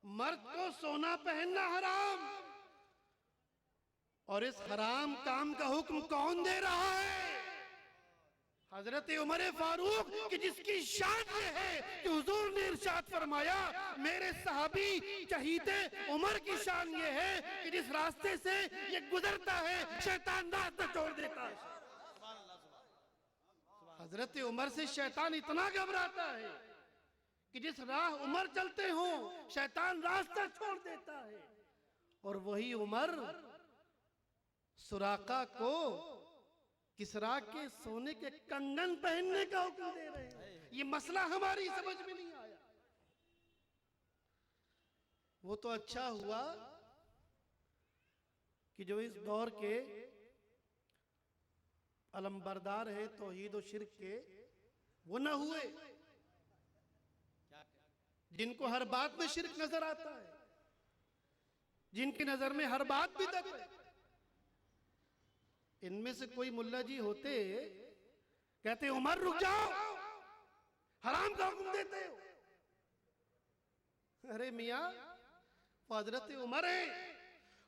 मर्द को सोना पहनना हराम, और इस हराम काम का हुक्म कौन दे रहा है? हजरत उमर फारूक कि जिसकी शान ये है कि हुजूर ने इरशाद फरमाया, मेरे सहाबी चहीते उमर की शान ये है कि जिस रास्ते से ये गुजरता है शैतान रास्ता छोड़ देता है। हजरत उमर से शैतान इतना घबराता है कि जिस राह उमर चलते हो शैतान रास्ता छोड़ देता है। और वही उमर सुराका को किसरा के सोने के कंगन पहनने का हुक्म दे रहे हैं। ये मसला हमारी समझ में नहीं आया। वो तो अच्छा हुआ कि जो इस दौर के अलमबरदार है तौहीद और शिर्क के, वो न हुए जिनको हर बात में शिर्क नजर आता है, जिनकी नजर में हर बात बिदअत है। इनमें से कोई मुल्ला जी होते कहते उमर रुक जाओ, हराम का हुक्म देते हो। अरे मियां हजरत उमर है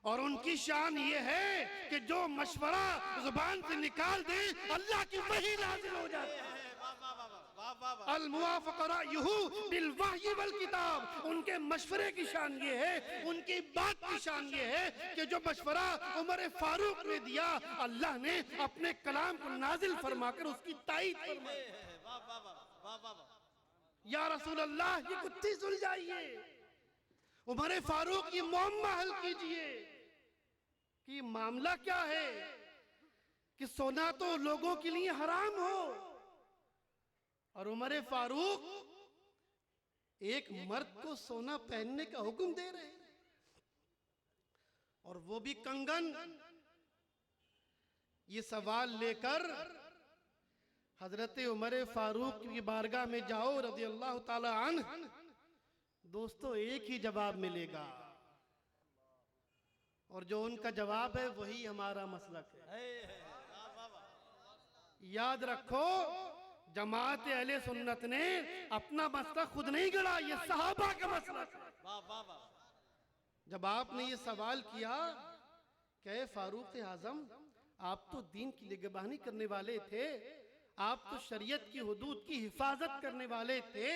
और उनकी शान ये है कि जो मशवरा जुबान से निकाल दे अल्लाह की वही नाज़िल हो जाती है। अल मुवाफ़क़ा युहू बिल वही वल किताब। उनके मशवरे की शान ये है, उनकी बात की शान ये है कि जो मशवरा उमर फारूक ने दिया अल्लाह ने अपने कलाम को नाजिल फरमाकर उसकी ताईद फरमाई। या रसूल अल्लाह ये कुत्ती सुलझाइए, उमर फारूक ये मामला हल कीजिए कि मामला क्या है कि सोना तो लोगों के लिए हराम हो और उमर फारूक एक मर्द को सोना पहनने का हुक्म दे रहे हैं, और वो भी कंगन। ये सवाल लेकर हजरत उमर फारूक की बारगाह में जाओ रज़ी अल्लाह ताला अन्हु, दोस्तों एक ही जवाब मिलेगा, और जो उनका जवाब है वही हमारा मसलक है। याद रखो, जमात अहले सुन्नत ने अपना मसलक खुद नहीं गढ़ा, ये सहाबा का मसलक है। जब आपने ये सवाल किया कि फारूक आजम आप तो दीन की निगरानी करने वाले थे, आप तो शरीयत की हुदूद की हिफाजत करने वाले थे,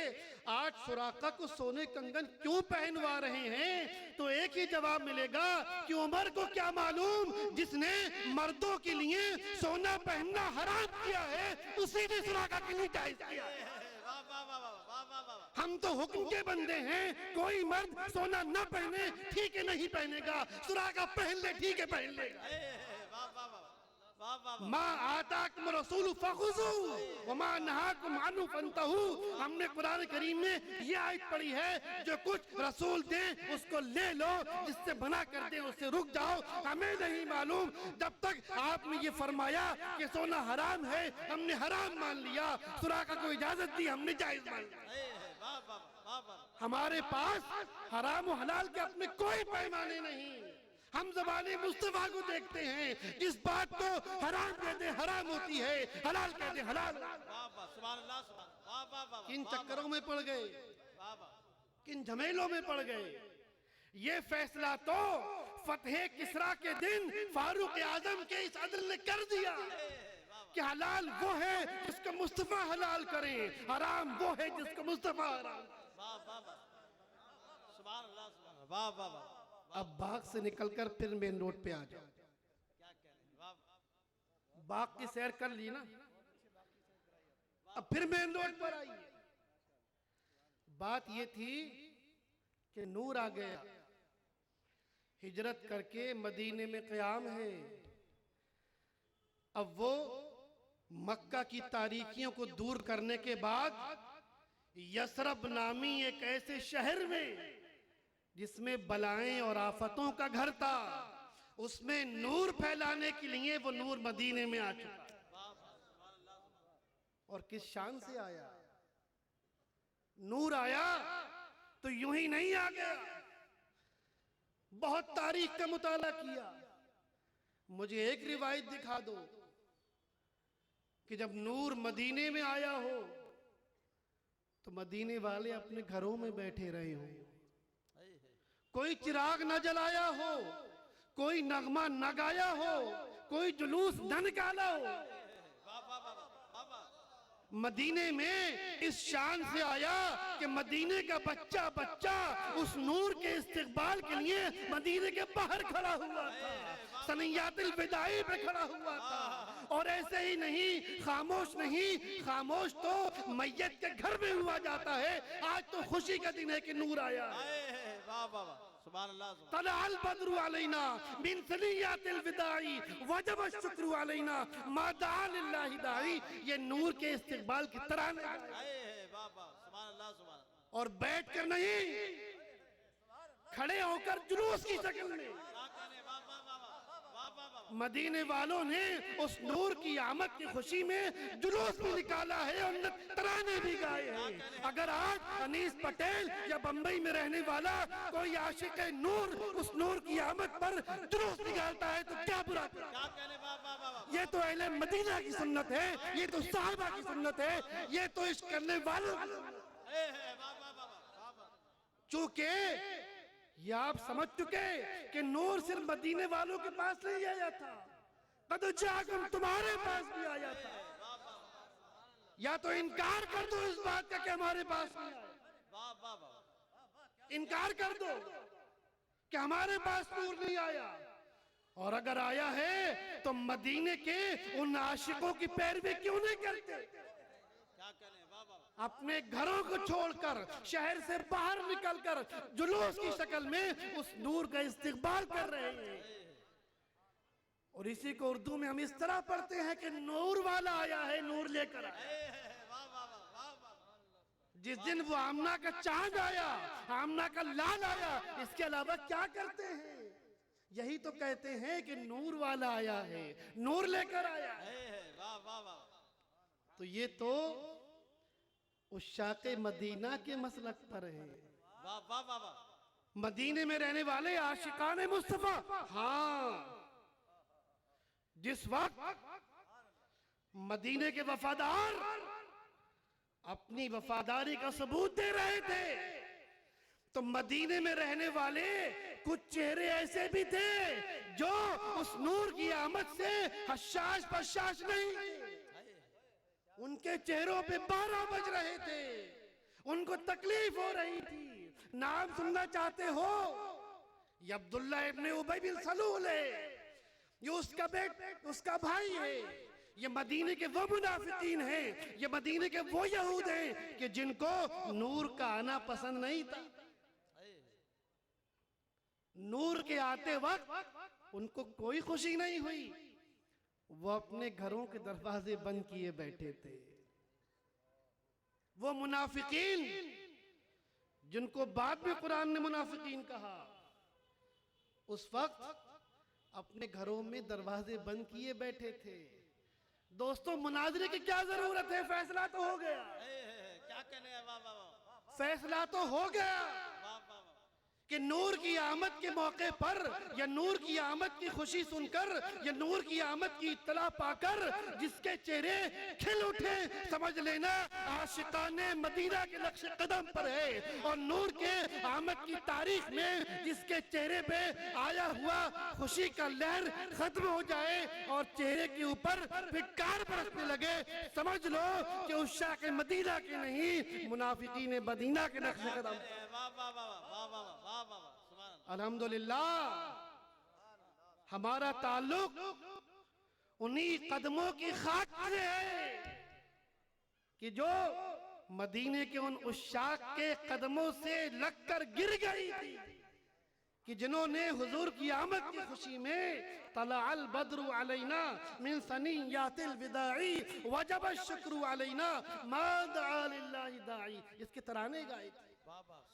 आज सुराका को सोने कंगन क्यों पहनवा रहे हैं? तो एक ही जवाब मिलेगा कि उमर को क्या मालूम, जिसने मर्दों के लिए सोना पहनना हराम किया है उसी ने सुराका के लिए जायज किया है। हम तो हुक्म के बंदे हैं, कोई मर्द सोना न पहने ठीक है नहीं पहनेगा, सुराका पहन ले ठीक है पहन लेगा। माँ आताकुम रसूल फखुज़ू व मा नहाकुम अन्हु फंतहू। हमने कुरान करीम में ये आयत पढ़ी है, जो कुछ रसूल दें उसको ले लो, जिससे मना कर दे उससे रुक जाओ। हमें नहीं मालूम, जब तक आपने ये फरमाया कि सोना हराम है हमने हराम मान लिया, सुराका को इजाजत दी हमने जायज मान लिया। हमारे पास हराम और हलाल के अपने कोई पैमाने नहीं। हम ज़बाने मुस्तफा को देखते हैं, जिस बात को हराम कहते हराम होती है, हलाल कहते हलाल। किन चक्करों में पड़ गए, किन झमेलों में पड़ गए। ये फैसला तो फतह किसरा के दिन फारूक आजम के इस अदल ने कर दिया कि हलाल वो है जिसको मुस्तफा हलाल करे, हराम वो है जिसको मुस्तफा हराम। अब बाग से निकलकर फिर मेन रोड पे आ जाओ। बाग की सैर कर ली ना, अब फिर मेन रोड पर आइए। बात ये थी कि नूर आ गया, हिजरत करके मदीने में क़याम है। अब वो मक्का की तारीकियों को दूर करने के बाद यसरब नामी एक ऐसे शहर में जिसमें बलाएं और आफतों का घर था, उसमें नूर फैलाने के लिए वो नूर मदीने में आ चुका। और किस शान से आया नूर? आया तो यूं ही नहीं आ गया, बहुत तारीख का मुताला किया। मुझे एक रिवायत दिखा दो कि जब नूर मदीने में आया हो तो मदीने वाले अपने घरों में बैठे रहे हो। कोई चिराग न जलाया हो, कोई नगमा न गाया हो, कोई जुलूस न निकाला हो। मदीने में इस शान से आया कि मदीने का बच्चा बच्चा उस नूर के इस्तिकबाल के लिए मदीने के बाहर खड़ा हुआ था, सनियातिल विदाई पे खड़ा हुआ था। और ऐसे ही नहीं, खामोश नहीं, खामोश तो मैयत के घर में हुआ जाता है। आज तो खुशी का दिन है कि नूर आया है। तलअल बद्रु अलैना मिन सनियातिल विदाई वजब शुक्र अलैना मा दआ लिल्लाहि दाई। ये नूर के इस्तिकबाल की तरह और बैठ कर नहीं, खड़े होकर जुलूस की शक्ल में मदीने वालों ने उस नूर की आमद की खुशी में जुलूस भी निकाला है और तराने भी गाए हैं। अगर आज अनीस पटेल या बंबई में रहने वाला कोई आशिक नूर उस नूर की आमद पर जुलूस निकालता है तो क्या बुरा। ये तो अहले मदीना की सुन्नत है, ये तो साहबा की सुन्नत है, ये तो इश्क करने वालों की सुन्नत है। चूंकि ये आप समझ चुके कि नूर सिर्फ मदीने वालों के पास नहीं आया था, कद जाकुम तुम्हारे पास भी आया था। या तो इनकार कर दो इस बात का कि हमारे पास नहीं आया, इनकार कर दो कि हमारे पास नूर नहीं आया। और अगर आया है तो मदीने के उन आशिकों की पैरवी क्यों नहीं करते? अपने घरों को छोड़कर शहर से बाहर निकलकर जुलूस की शक्ल में उस नूर का इस्तिकबाल कर रहे हैं। और इसी को उर्दू में हम इस तरह पढ़ते हैं कि नूर वाला आया है, नूर लेकर आया। जिस दिन वो आमना का चांद आया, आमना का लाल आया, इसके अलावा क्या करते हैं? यही तो कहते हैं कि नूर वाला आया है, नूर लेकर आया है। तो ये तो उश्शाक़े मदीना के मसलक पर है। मदीने में रहने वाले आशिकाने मुस्तफा। हाँ, जिस वक्त मदीने के वफादार अपनी वफादारी का सबूत दे रहे थे तो मदीने में रहने वाले कुछ चेहरे ऐसे भी थे जो उस नूर की आमद से हशाश बशाश नहीं थे। उनके चेहरों पे 12 बज रहे थे, उनको तकलीफ हो रही थी। नाम सुनना चाहते हो? ये अब्दुल्ला इब्ने उबई बिन सलूल है, ये उसका भाई है। ये मदीने के वो मुनाफिकीन हैं, ये मदीने के वो यहूद हैं कि जिनको नूर का आना पसंद नहीं था। नूर के आते वक्त उनको कोई खुशी नहीं हुई, वो अपने घरों के दरवाजे बंद किए बैठे थे। वो मुनाफिकीन जिनको बाद में कुरान ने मुनाफिकीन कहा, उस वक्त अपने घरों में दरवाजे बंद किए बैठे थे। दोस्तों, मुनाजरे की क्या जरूरत है? फैसला तो हो गया। क्या कहने, फैसला तो हो गया कि नूर की आमद के मौके पर या नूर की आमद की खुशी सुनकर या नूर की आमद की इत्तला पाकर जिसके चेहरे खिल उठे, समझ लेना आशिकाने मदीना के नक्शे कदम पर है। और नूर के आमद की तारीख में जिसके चेहरे पे आया हुआ खुशी का लहर खत्म हो जाए और चेहरे के ऊपर फिटकार बरसने लगे, समझ लो कि उस शाह के मदीना के नहीं, मुनाफिकीन मदीना के नक्शे कदम। अल्हम्दुलिल्लाह, हमारा ताल्लुक उन्हीं कदमों की खाक से है कि जो मदीने के उन उश्शाक के कदमों से लगकर गिर गई थी, कि जिन्होंने हुजूर की आमद की खुशी में तलअल बद्रु अलैना मिन सनियातिल विदाई वजब शुक्र अलैना मा दआ लिल्लाहि दाई, इसके तराने गाए थे।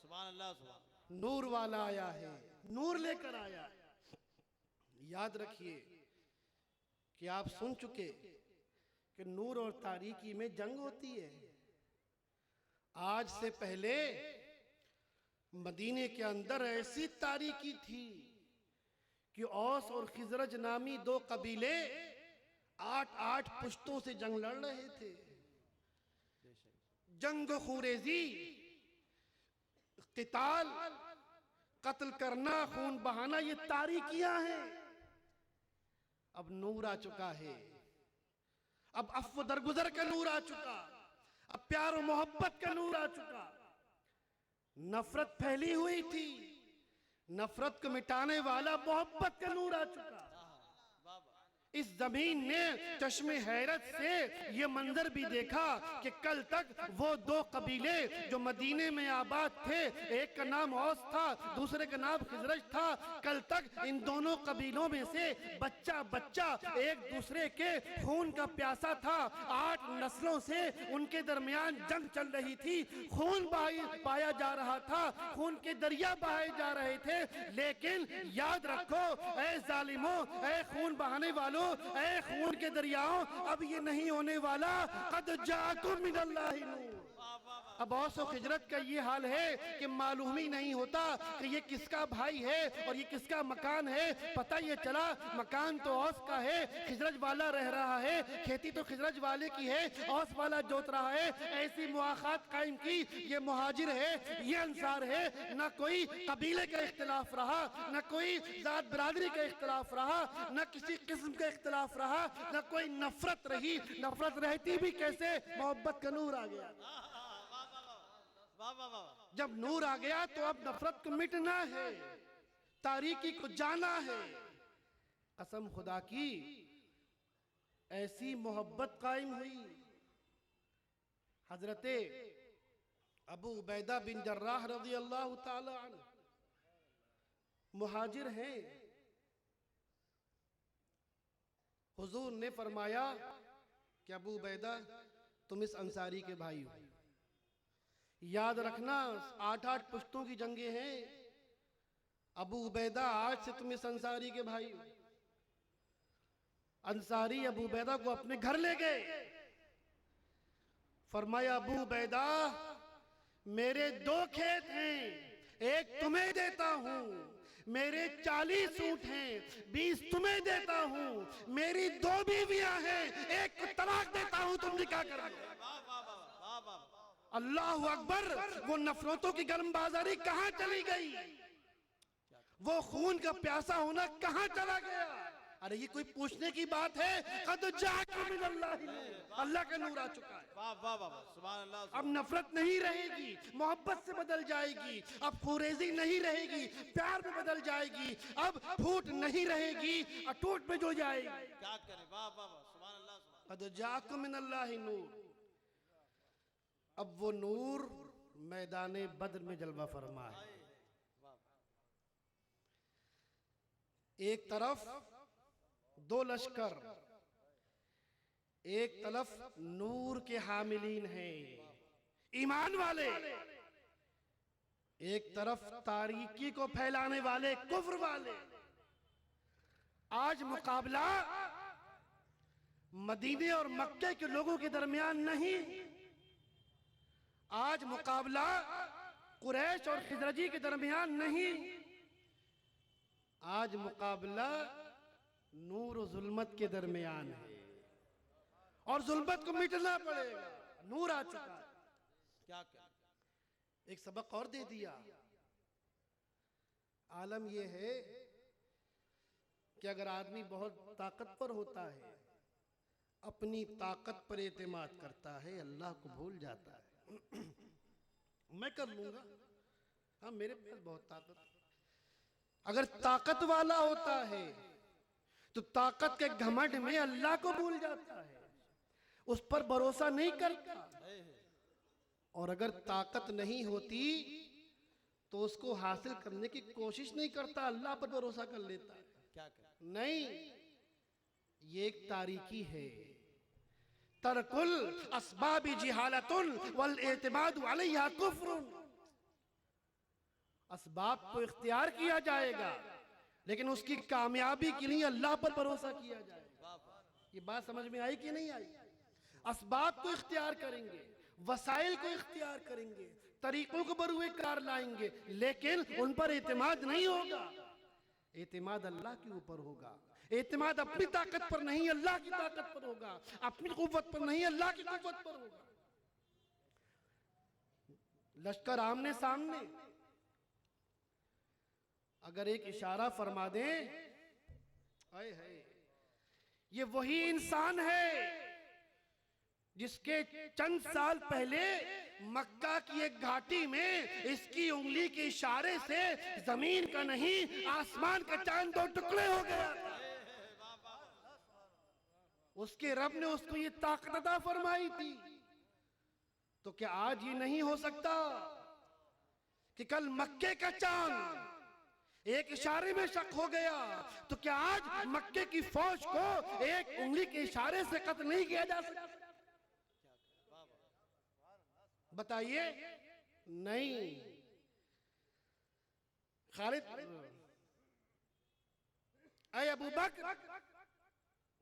सुभान अल्लाह, सुभान। नूर वाला आया है, नूर लेकर आया है। याद रखिए कि आप सुन चुके कि नूर और तारीकी में जंग होती है। आज से पहले मदीने के अंदर ऐसी तारीकी थी कि औस और खिजरज नामी 2 कबीले 8-8 पुश्तों से जंग लड़ रहे थे। जंग खुरेजी, किताल, कत्ल करना, खून बहाना, ये तारीकियां हैं। अब नूर आ चुका है, अब अफ़्व दरगुजर का नूर आ चुका, अब प्यार और मोहब्बत का नूर आ चुका। नफरत फैली हुई थी, नफरत को मिटाने वाला मोहब्बत का नूर आ चुका। इस जमीन ने चश्मे हैरत से ये मंजर भी देखा कि कल तक वो दो कबीले जो मदीने में आबाद थे, एक का नाम औस था, दूसरे का नाम खिजरज था, कल तक इन दोनों कबीलों में से बच्चा बच्चा एक दूसरे के खून का प्यासा था। 8 नस्लों से उनके दरमियान जंग चल रही थी, खून पाया जा रहा था, खून के दरिया बहाए जा रहे थे। लेकिन याद रखो ऐ जालिमों, ऐ खून बहाने वालों, ऐ खून के दरियाओं, अब ये नहीं होने वाला। कद जाकुम मिनल्लाहि नूर। अब औस और खिजरत का ये हाल है कि मालूम ही नहीं होता कि ये किसका भाई है और ये किसका मकान है। पता ये चला मकान तो औस का है, खिजरज वाला रह रहा है, खेती तो खिजरज वाले की है, औस वाला जोत रहा है। ऐसी मुआखात कायम की, ये मुहाजिर है, ये अंसार है। न कोई कबीले का इख्तिलाफ रहा, न कोई जात बिरादरी का इख्तिलाफ रहा, न किसी किस्म का इख्तिलाफ रहा, न कोई नफरत रही। नफरत रहती भी कैसे, मोहब्बत का नूर आ गया। जब नूर आ गया तो अब नफरत को मिटना है, तारीकी को जाना है। कसम खुदा की ऐसी मोहब्बत कायम हुई। हजरते अबू उबैदा बिन जर्राह रज़ी अल्लाह ताला अन्हु मुहाजिर हैं। हुजूर ने फरमाया कि अबू उबैदा तुम इस अंसारी के भाई हो, याद रखना 8-8 पुश्तों की जंगें हैं। अबू उबैदा आज से तुम इस अंसारी के भाई हो। अंसारी अबू उबैदा को अपने घर ले गए। फरमाया अबू उबैदा मेरे 2 खेत हैं, एक तुम्हें देता हूं, मेरे 40 ऊंट हैं, 20 तुम्हें देता हूं, मेरी 2 बीवियां हैं, एक को तलाक देता हूं, तुम निकाह कर लो। अल्लाह अकबर। वो नफरतों की गर्मबाजारी कहां चली गई, वो खून का प्यासा होना कहां चला गया। अरे ये कोई पूछने की बात है। कद जाकुम मिनल्लाहि नूर, अल्लाह का नूर आ चुका है। वाह वाह वाह, सुभान अल्लाह। अब नफरत नहीं रहेगी, मोहब्बत से बदल जाएगी। अब खुरेजी नहीं रहेगी, प्यार में बदल जाएगी। अब फूट नहीं रहेगी, अटूट में जुड़ जाएगी। क्या करें, वाह वाह वाह, सुभान अल्लाह। कद जाकुम मिनल्लाहि नूर। अब वो नूर मैदाने बद्र में जलवा फरमा है। एक तरफ 2 लश्कर, एक तरफ नूर के हामिलीन हैं, ईमान वाले, एक तरफ तारीकी को फैलाने वाले, कुफ्र वाले। आज मुकाबला मदीने और मक्के के लोगों के दरमियान नहीं, आज मुकाबला कुरैश और खिजरजी के दरमियान नहीं, आज मुकाबला नूर और जुल्मत के दरमियान है। और जुल्मत को मिटना पड़ेगा, नूर आ चुका है। क्या करें। एक सबक और दे दिया। आलम यह है कि अगर आदमी बहुत ताकतवर होता है, अपनी ताकत पर एतमाद करता है, अल्लाह को भूल जाता है। मैं कर लूंगा, हाँ मेरे पास बहुत ताकत। अगर ताकत वाला होता है तो ताकत के घमंड में अल्लाह को भूल जाता है, उस पर भरोसा नहीं करता। और अगर ताकत नहीं होती तो उसको हासिल करने की कोशिश नहीं करता, अल्लाह पर भरोसा कर लेता है। क्या करें। नहीं, ये एक तारीकी है। तरकुल अस्बाबी जिहालतुन वल एतमादु अलैहा कुफ्रुन। असबाब को इख्तियार किया जाएगा, लेकिन उसकी कामयाबी के लिए अल्लाह पर भरोसा किया जाएगा। ये बात समझ में आई कि नहीं आई? असबाब को इख्तियार करेंगे, वसाइल को इख्तियार करेंगे, तरीकों को बरूए कार लाएंगे, लेकिन उन पर एतमाद नहीं होगा। एतमाद अल्लाह के ऊपर होगा। एतमाद अपनी ताकत पर नहीं, अल्लाह की ताकत पर होगा। अपनी कुव्वत पर नहीं, अल्लाह की कुव्वत पर होगा। लश्कर आमने सामने, अगर एक इशारा फरमा दें, आए है, ये वही इंसान है जिसके चंद साल पहले मक्का की एक घाटी में इसकी उंगली के इशारे से जमीन का नहीं आसमान का चांद दो टुकड़े हो गया। उसके रब ने उसको ये ताकत अता फरमाई थी। तो क्या आज ये नहीं हो सकता कि कल मक्के का चांद एक इशारे में शक हो गया, तो क्या आज मक्के की फौज को एक उंगली के इशारे से कत्ल नहीं किया जा सकता? बताइए। नहीं। खालिद, अय अबू बकर,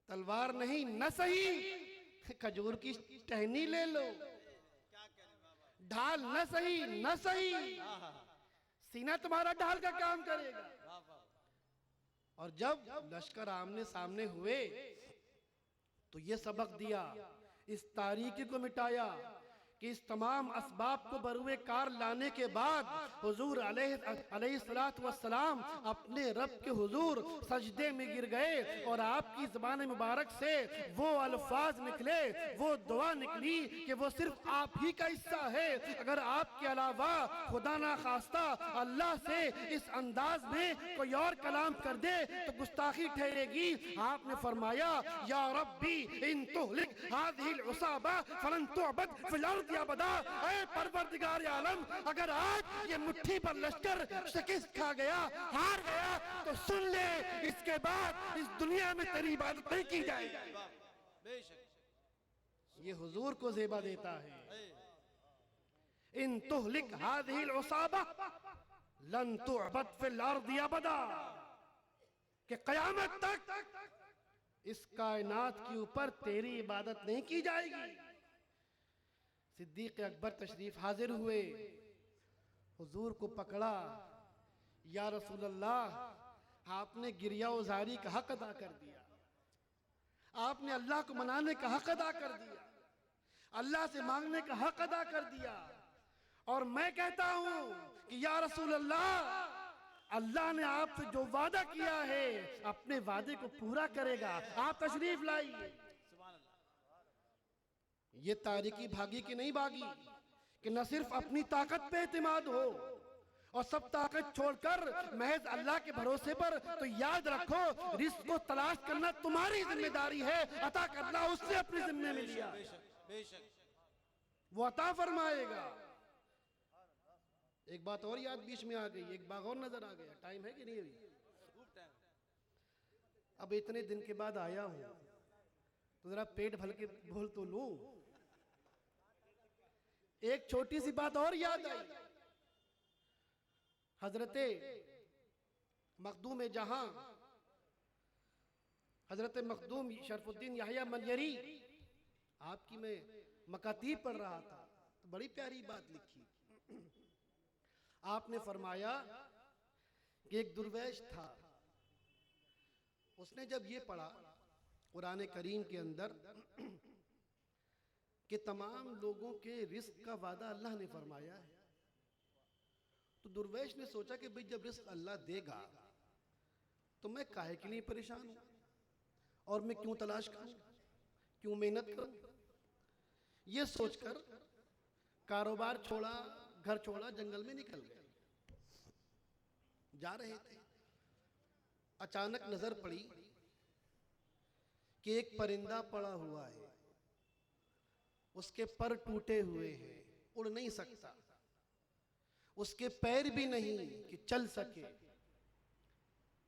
तलवार नहीं न सही खजूर की टहनी ले लो, ढाल न सही न सही, सीना तुम्हारा ढाल का काम करेगा। और जब लश्कर आमने सामने हुए तो ये सबक दिया, इस तारीकी को मिटाया कि इस तमाम असबाब को बरुए कार लाने के बाद हुजूर अलैहिस्सलातु वस्सलाम अपने रब के हुजूर सजदे में गिर गए और आपकी ज़बान मुबारक से वो अल्फाज निकले, वो दुआ निकली कि वो सिर्फ आप ही का हिस्सा है। अगर आपके अलावा खुदा ना खास्ता अल्लाह से इस अंदाज में कोई और कलाम कर दे तो गुस्ताखी ठहरेगी। आपने फरमाया, या रब्बी इन तुहलिक हादिहिल उसाबा फलन तुअबद फिल अर्द या बदा। ऐ परवरदिगार आलम, अगर आज ये मुट्ठी पर लश्कर शिकस्त खा गया, हार गया, तो सुन ले, इसके बाद इस दुनिया में तेरी इबादत नहीं की जाएगी। ये हुजूर को ज़ेबा देता है। इन तुहलिक हादिहिल उसाबा लन तुअबद फिल अर्द अबदा, कि क़यामत तक इस कायनात के ऊपर तेरी इबादत नहीं की जाएगी। सिद्दीक़ अकबर तशरीफ हाजिर हुए, हुजूर को पकड़ा, या रसूल अल्लाह, आपने गिरिया उजारी का हक अदा कर दिया, आपने अल्लाह को मनाने का हक अदा कर दिया, अल्लाह से मांगने का हक अदा कर दिया, और मैं कहता हूं कि या रसूल अल्लाह, अल्लाह ने आपसे जो वादा किया है अपने वादे को पूरा करेगा। आप तशरीफ लाइए। ये तारीकी भागी कि नहीं भागी कि न सिर्फ अपनी ताकत पे एतमाद हो और सब ताकत छोड़कर महज अल्लाह के भरोसे पर। तो याद रखो, रिस्क को तलाश करना तुम्हारी जिम्मेदारी है, अता करना उससे अपनी जिम्मे में लिया, वो अता फरमाएगा। एक बात और याद बीच में आ गई, एक बाग और नजर आ गया। टाइम है कि नहीं? अभी अब इतने दिन के बाद आया हूं तो जरा पेट भर के बोल तो लूं। एक छोटी सी बात और याद आई। हजरते मखदूम जहां, हजरत मखदूम शरफुद्दीन याहिया मनयरी, आपकी मैं मकातीब पढ़ रहा था तो बड़ी प्यारी बात लिखी। आपने फरमाया कि एक दुर्वैश था, उसने जब ये पढ़ा कुरान करीम के अंदर कि तमाम लोगों के रिस्क का वादा अल्लाह ने फरमाया है, तो दुर्वैश ने सोचा कि भाई जब रिस्क अल्लाह देगा तो मैं काहे के लिए परेशान हूं और मैं क्यों तलाश करूं, क्यों मेहनत करूं। ये सोचकर कारोबार छोड़ा, घर छोड़ा, जंगल में निकल गए। जा रहे थे, अचानक नजर पड़ी कि एक परिंदा पड़ा हुआ है, उसके पर टूटे हुए हैं, उड़ नहीं सकता, उसके पैर भी नहीं कि चल सके,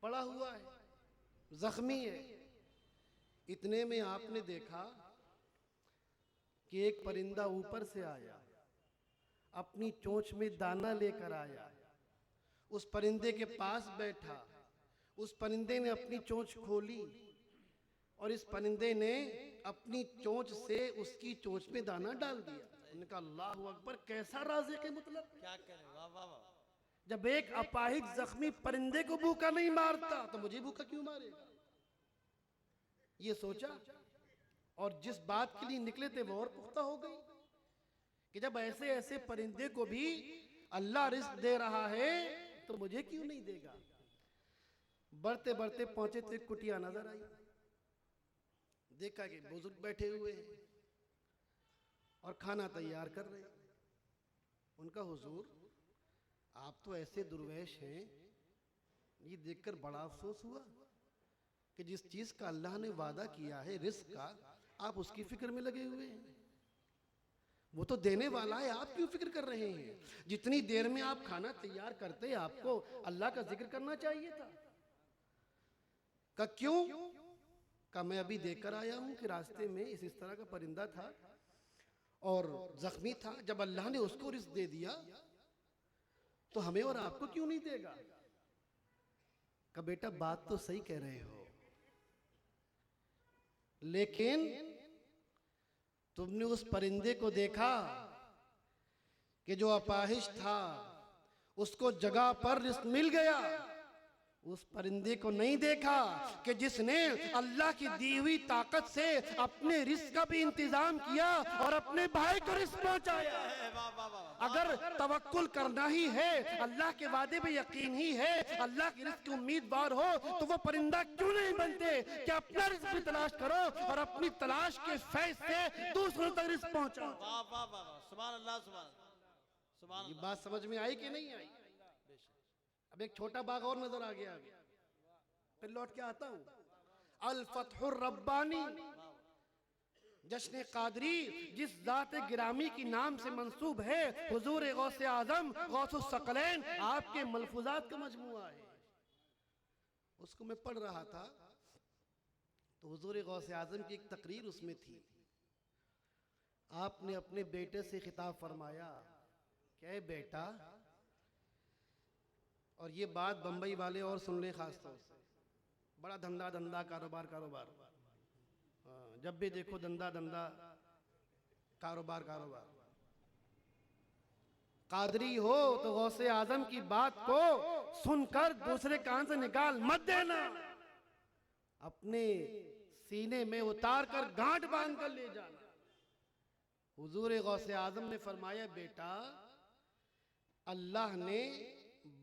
पड़ा हुआ है, जख्मी है। इतने में आपने देखा कि एक परिंदा ऊपर से आया, अपनी चोंच में दाना लेकर आया, उस परिंदे के पास बैठा, उस परिंदे ने अपनी चोंच खोली और इस परिंदे ने अपनी चोंच से उसकी चोंच में दाना डाल दिया। उन्होंने कहा अल्लाहु अकबर, कैसा राज़िक़ है, मतलब क्या करें। वाह वाह वाह। जब एक अपाहिज जख्मी परिंदे को भूखा नहीं मारता तो मुझे भूखा क्यों मारेगा। ये सोचा और जिस बात के लिए निकले थे वो और पुख्ता हो गई कि जब ऐसे ऐसे परिंदे को भी अल्लाह रिस्क दे रहा है तो मुझे क्यों नहीं देगा। बढ़ते बढ़ते पहुंचे तो एक कुटिया नजर आई। देखा कि बुजुर्ग बैठे हुए हैं और खाना तैयार कर रहे हैं। उनका हुजूर, आप तो ऐसे दुर्वेश हैं, ये देखकर बड़ा अफसोस हुआ कि जिस चीज का अल्लाह ने वादा किया है रिस्क का, आप उसकी फिक्र में लगे हुए हैं। वो तो देने वाला है, आप क्यों फिक्र कर रहे हैं? जितनी देर में आप खाना तैयार करते, आपको अल्लाह का जिक्र करना चाहिए था। का क्यों? का मैं अभी देखकर आया हूं कि रास्ते में इस तरह का परिंदा था और जख्मी था। जब अल्लाह ने उसको रिस्क दे दिया तो हमें और आपको क्यों नहीं देगा? का बेटा बात तो सही कह रहे हो, लेकिन तुमने उस परिंदे को देखा कि जो अपाहिज था उसको जगह पर रिस्क मिल गया। उस परिंदे को नहीं देखा कि जिसने अल्लाह की दी हुई ताकत से अपने रिस्क का भी इंतजाम किया और अपने भाई को रिस्क पहुंचाया। अगर तवक्कुल करना ही है, अल्लाह के वादे पे यकीन ही है, अल्लाह की रिस्क की उम्मीदवार हो, तो वो परिंदा क्यों नहीं बनते कि अपना रिस्क भी तलाश करो और अपनी तलाश के फैज से दूसरों तक रिस्क पहुंचाओ। सुभान अल्लाह, सुभान ये बात समझ में आई कि नहीं आई? अब एक छोटा बाग और नजर आ गया, फिर लौट के आता हूं। अल फतहुर रब्बानी, जश्न कादरी, जिस जात गिरामी की नाम से मंसूब है, हुजूर गौसे आजम गौसुस सकलैन, आपके मलफूजात का मजमुआ है। उसको मैं पढ़ रहा था तो हुजूर गौसे आजम की एक तकरीर उसमें थी। आपने अपने बेटे से खिताब फरमाया, क्या बेटा, और ये बात बंबई वाले और सुन ले खास तौर से, बड़ा धंधा धंधा कारोबार कारोबार, जब भी देखो धंधा धंधा कारोबार कारोबार। कादरी हो तो गौसे आजम की बात को सुनकर दूसरे कान से निकाल मत देना, अपने सीने में उतार कर गांठ बांध कर ले जाना। हुजूर गौसे आजम ने फरमाया, बेटा, अल्लाह ने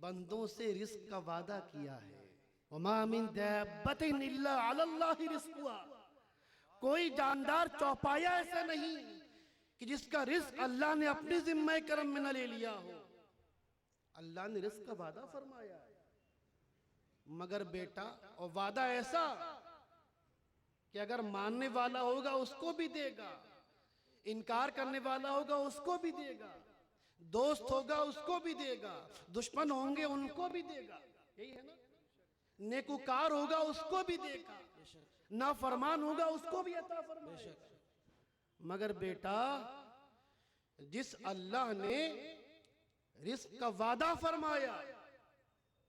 बंदों से रिस्क का वादा किया है। वमा मिन दाब्बतिन इल्ला अलल्लाहि रिस्कुहा, कोई जानदार चौपाया ऐसा नहीं कि जिसका रिस्क अल्लाह ने अपनी जिम्मे करम में न ले लिया हो। अल्लाह ने रिस्क का वादा फरमाया है, मगर बेटा, और वादा ऐसा कि अगर मानने वाला होगा उसको भी देगा, इनकार करने वाला होगा उसको भी देगा, दोस्त होगा उसको भी देगा, दुश्मन होंगे उनको भी देगा, यही है ना। नेकुकार होगा उसको भी देगा, नाफरमान होगा उसको भी अता फरमाएगा। मगर बेटा, जिस अल्लाह ने रिस्क का वादा फरमाया,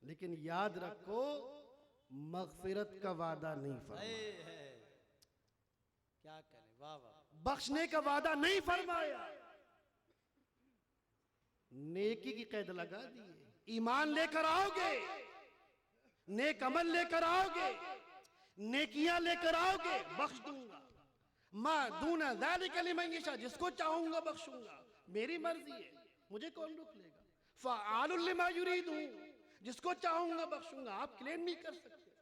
लेकिन याद रखो मगफिरत का वादा नहीं फरमाया, क्या करें, वाह वाह, बख्शने का वादा नहीं फरमाया, नेकी की कैद लगा दी है। ईमान लेकर आओगे, नेक अमल लेकर आओगे, नेकियां लेकर आओगे, बख्श दूंगा। मां दूना ज़ालिका लिमन यशा, जिसको चाहूंगा बख्शूंगा, मेरी मर्जी है, मुझे कौन रोक लेगा। फ़अालुल लिमा युरीदू, जिसको चाहूंगा बख्शूंगा। आप क्लेम नहीं कर सकते,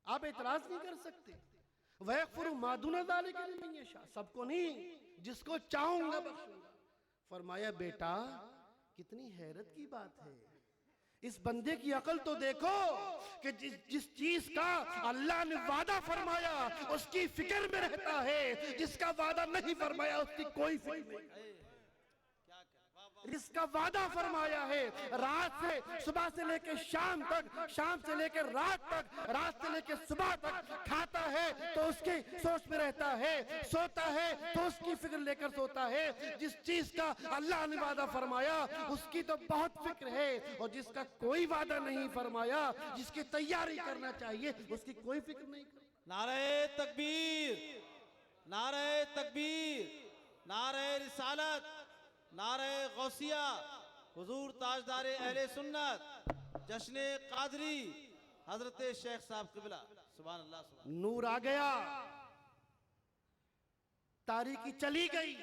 आप एतराज नहीं कर सकते। वयग़फ़िरु मा दूना ज़ालिका लिमन यशा, सबको नहीं, जिसको चाहूंगा बख्शूंगा। फरमाया, बेटा, कितनी हैरत की बात है, इस बंदे की अकल तो देखो कि जिस चीज का अल्लाह ने वादा फरमाया उसकी फिक्र में रहता है, जिसका वादा नहीं फरमाया उसकी कोई फिक्र नहीं। जिसका वादा फरमाया है, रात से सुबह से लेकर शाम तक, शाम से लेकर रात तक, रात से लेकर सुबह तक खाता है तो उसकी सोच में रहता है, सोता है तो उसकी फिक्र लेकर सोता है। जिस चीज का अल्लाह ने वादा फरमाया उसकी तो बहुत फिक्र है, और जिसका कोई वादा नहीं फरमाया, जिसकी तैयारी करना चाहिए, उसकी कोई फिक्र नहीं। नारे तकबीर, नारे तकबीर, नारे रिसालत, नारे गौसिया, हुजूर ताजदार अहले सुन्नत जश्न कादरी हजरत शेख साहब क़िबला, सुभान अल्लाह, सुभान। नूर आ गया, तारीकी चली गई,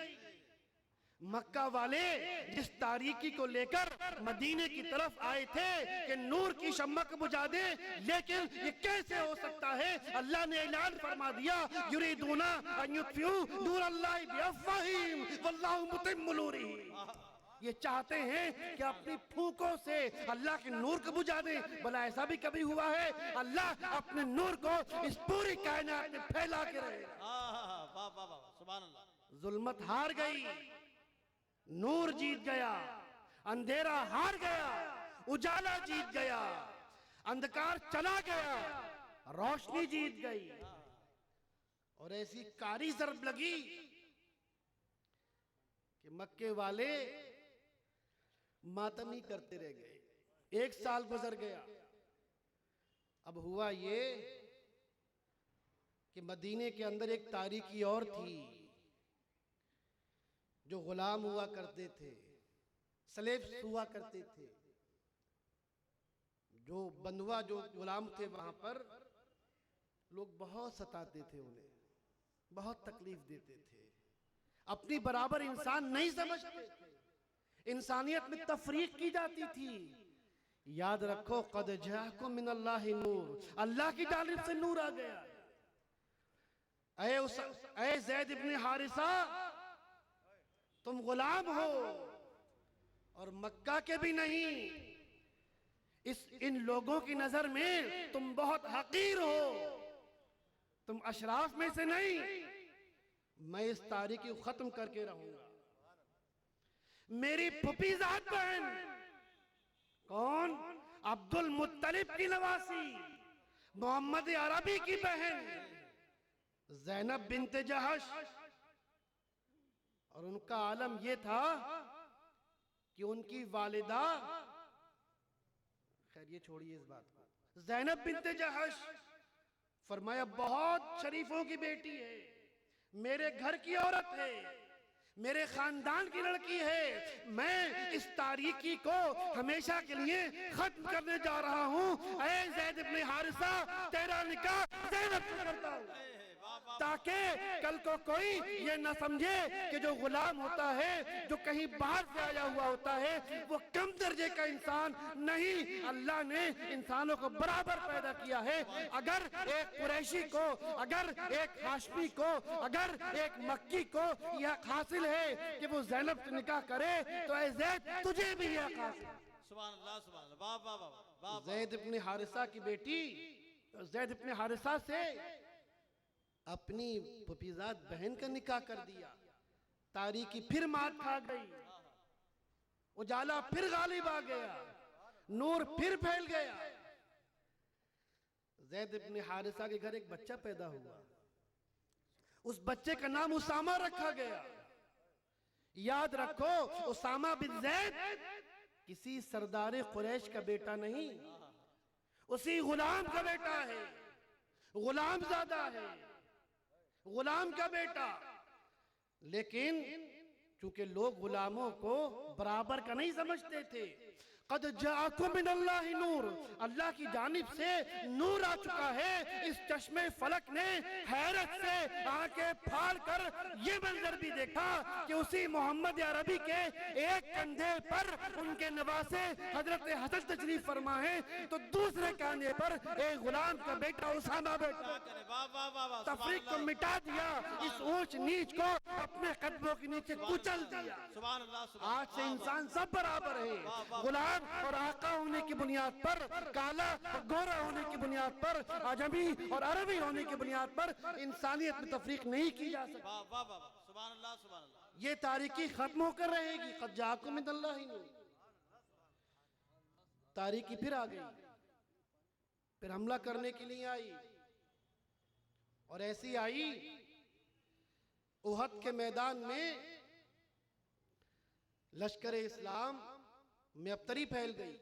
मक्का वाले जिस तारीकी को लेकर मदीने की तरफ आए थे कि नूर की शम्मा को बुझा दे, लेकिन ये कैसे हो सकता है? अल्लाह ने ऐलान फरमा दिया, युरीदूना अन युत्फिऊ नूरल्लाहि बिअफ़वाहिहिम वल्लाहु मुतिम्मु नूरिही। ये चाहते हैं कि अपनी फूकों से अल्लाह के नूर को बुझा दें। भला ऐसा भी कभी हुआ है? अल्लाह अपने नूर को इस पूरी कायनात में फैला के रहे। वाह वाह वाह, सुभान अल्लाह। जुल्मत हार गई, नूर जीत गया, अंधेरा हार गया, उजाला जीत गया, अंधकार चला गया, रोशनी जीत गई। और ऐसी कारी ज़रब लगी कि मक्के वाले मातम ही करते रह गए। 1 साल गुजर गया। अब हुआ ये कि मदीने के अंदर एक तारीकी और थी, जो गुलाम हुआ करते थे, स्लेव्स हुआ करते थे। जो बंधुआ, जो गुलाम थे, वहां पर लोग बहुत सताते थे, उन्हें बहुत तकलीफ देते थे, अपनी बराबर इंसान नहीं समझते थे, इंसानियत में तफरीक की जाती थी। याद रखो, क़द जाअकुम मिनल्लाहि नूर, अल्लाह की जानिब से नूर आ गया। ऐ ज़ैद इब्न हारिसा, तुम गुलाम हो और मक्का के भी नहीं। इन लोगों की नजर में तुम बहुत हकीर हो, तुम अशराफ में से नहीं। मैं इस तारीकी को खत्म करके रहूंगा। मेरी फुफीजात बहन, कौन? अब्दुल मुत्तलिब की नवासी, मोहम्मद अरबी की बहन ज़ैनब बिन्ते जहश। और उनका आलम यह था कि उनकी वालिदा, खैर ये छोड़िए इस बात को, ज़ैनब बिन्ते जहश फरमाया बहुत शरीफों की बेटी है, मेरे घर की औरत है, मेरे खानदान की लड़की है। मैं इस तारीकी को हमेशा के लिए खत्म करने जा रहा हूँ। ऐ ज़ैद इब्न हारिसा, तेरा निकाह ज़ैनब से करता हूँ, ताकि कल को कोई ये न समझे कि जो गुलाम होता है, जो कहीं बाहर से आया हुआ होता है, वो कम दर्जे का इंसान नहीं। अल्लाह ने इंसानों को बराबर पैदा किया है। अगर एक कुरैशी को, अगर एक हाशमी को, अगर एक मक्की को यह हासिल है कि वो ज़ैनब से निकाह करे, तो ऐ ज़ैद तुझे भी यह हासिल। सुभान अल्लाह, सुभान अल्लाह, वाह वाह वाह। ज़ैद इब्न हारिसा की बेटी, ज़ैद इब्न हारिसा से अपनी फुफीजात बहन का निकाह कर दिया। तारीकी फिर मात खा गई, उजाला फिर गालिब आ गया, नूर फिर फैल गया। ज़ैद इब्न हारिसा के घर एक बच्चा पैदा हुआ। उस बच्चे का नाम उसामा रखा गया। याद रखो, उसामा बिन ज़ैद किसी सरदार कुरैश का बेटा नहीं, उसी गुलाम का बेटा है, गुलाम ज़ादा है, गुलाम का बेटा। लेकिन चूंकि लोग गुलामों को बराबर का नहीं समझते थे, क़द जाअकुम मिनल्लाहि नूर, अल्लाह की जानिब से नूर आ चुका है। इस चश्मे फलक ने हैरत से आंखें फाड़ कर ये मंजर भी देखा कि उसी मोहम्मद अरबी के एक कंधे पर उनके नवासे हजरत हसन तशरीफ फरमा है, तो दूसरे कंधे पर एक गुलाम का बेटा उसामा बैठा। तफरीक को मिटा दिया, इस ऊंच नीच को अपने कदमों के नीचे कुचल दिया। आज से इंसान सब बराबर है। गुलाम और आका होने की बुनियाद पर, काला और गोरा होने की बुनियाद पर, अजमी और अरबी होने की बुनियाद पर इंसानियत में तफरीक नहीं की जा सकती। ये तारीकी खत्म होकर रहेगी। क़द जाअकुम मिनल्लाहि नूर। तारीकी फिर आ गई, फिर हमला करने के लिए आई, और ऐसी आई उहद के मैदान में लश्कर इस्लाम में अबतरी फैल गई।